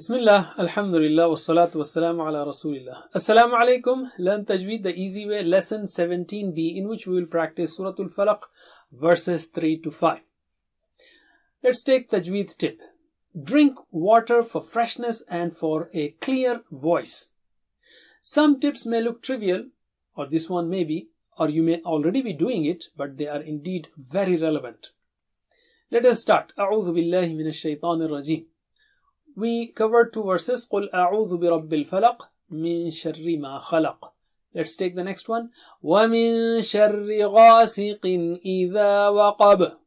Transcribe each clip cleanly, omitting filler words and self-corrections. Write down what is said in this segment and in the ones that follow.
Bismillah, Alhamdulillah, wassalatu wassalamu ala Rasulillah. Assalamu alaikum. Learn Tajweed the easy way, lesson 17b, in which we will practice Suratul Falaq, verses 3 to 5. Let's take Tajweed tip. Drink water for freshness and for a clear voice. Some tips may look trivial, or this one may be, or you may already be doing it, but they are indeed very relevant. Let us start. A'udhu billahi minash shaitanir rajim. We covered two verses. قُلْ أَعُوذُ بِرَبِّ الْفَلَقِ مِنْ شَرِّ مَا خَلَقَ. Let's take the next one. وَمِنْ شَرِّ غَاسِقٍ إِذَا وَقَبَ.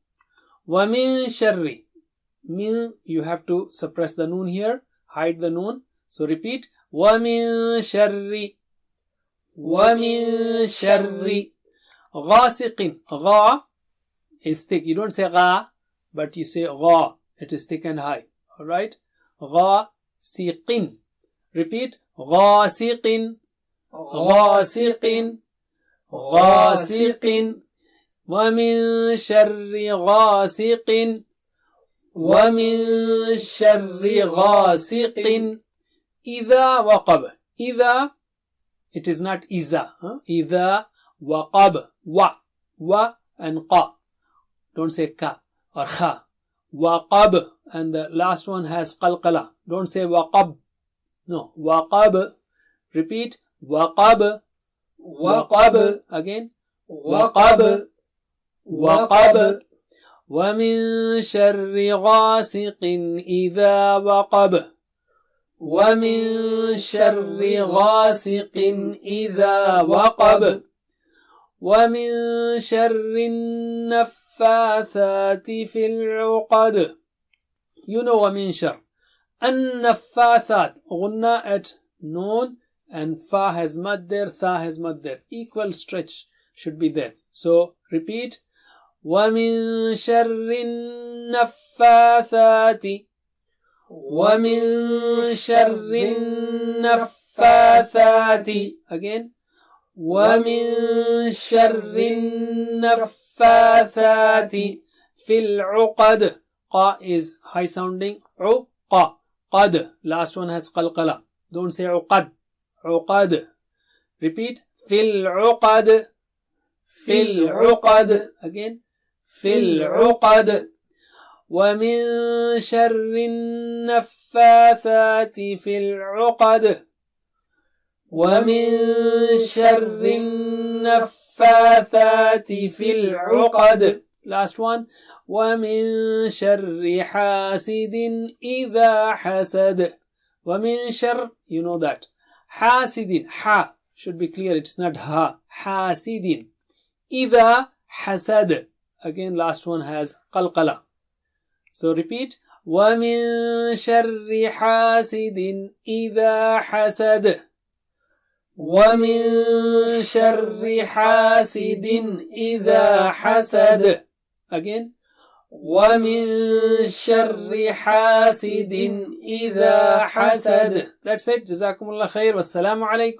وَمِنْ شَرِّ. Min, you have to suppress the noon here. Hide the noon. So repeat. وَمِنْ شَرِّ. وَمِنْ شَرِّ غَاسِقٍ. غَا is thick. You don't say غَا, but you say غَا. It is thick and high. Alright? غاسق. Repeat. غاسق. غاسق. غاسق. ومن شر غاسق. ومن شر غاسق إذا وقب. إذا, it is not إذا. إذا وقب. و and qa. Don't say ka or kha. Waqab, and the last one has qalqala. Don't say waqab. No, waqab. Repeat. Waqab. Waqab. Again. Waqab. Waqab. وَمِن شَرِّ غَاسِقٍ إِذَا وَقَبَ. وَمِن شَرِّ غَاسِقٍ إِذَا وَقَبَ. وَمِن شَرِّ النَّفَّاثَاتِ فِي الْعُقَدِ. You know وَمِن شَرِّ. النَّفَّاثَات. غُنَّة at noon, and fa has mad there, tha has mad there. Equal stretch should be there. So repeat. وَمِن شَرِّ النَّفَّاثَاتِ. وَمِن شَرِّ النَّفَّاثَاتِ. Again. وَمِن شَرِّ النَّفَّاثَاتِ فِي الْعُقَدِ. qa is high sounding. qa. qad. Last one has qalqala. Don't say uqad. uqad. Repeat. فِي الْعُقَدِ. فِي الْعُقَدِ. Again. فِي الْعُقَدِ. وَمِن شَرِّ النَّفَّاثَاتِ فِي الْعُقَدِ. وَمِن شَرِّ النَّفَّاثَاتِ فِي الْعُقَدِ. Last one. وَمِن شَرِّ حَاسِدٍ إِذَا حَسَدَ. وَمِن شَرِّ, you know that. حَاسِدٍ, ha should be clear, it is not ha. حَاسِدٍ. إِذَا حَسَدَ. Again, last one has qalqala. So repeat. وَمِن شَرِّ حَاسِدٍ إِذَا حَسَدَ. وَمِن شَرِّ حَاسِدٍ إِذَا حَسَدَ. Again. وَمِن شَرِّ حَاسِدٍ إِذَا حَسَدَ. That's it. Jazakumullah khair. Wassalamu alaikum.